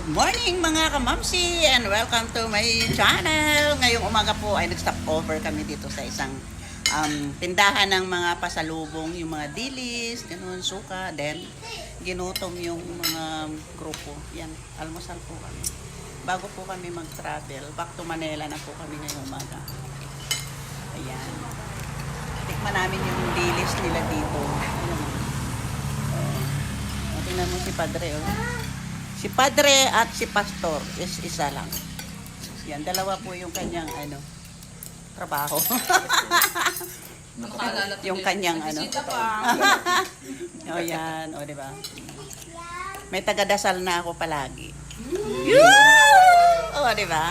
Good morning mga kamamsi and welcome to my channel. Ngayong umaga po ay nag-stop over kami dito sa isang tindahan ng mga pasalubong, yung mga dilis, ganun, suka, then ginutom yung mga grupo. Yan, almusal po kami. Bago po kami mag-travel, back to Manila na po kami ngayong umaga. Ayan. Tikman namin yung dilis nila dito. Tingnan mo si Padre, oh. Si Padre at si Pastor is isa lang. Yan, dalawa po yung kanyang trabaho. Yung kanyang O yan, o diba? May tagadasal na ako palagi. O diba?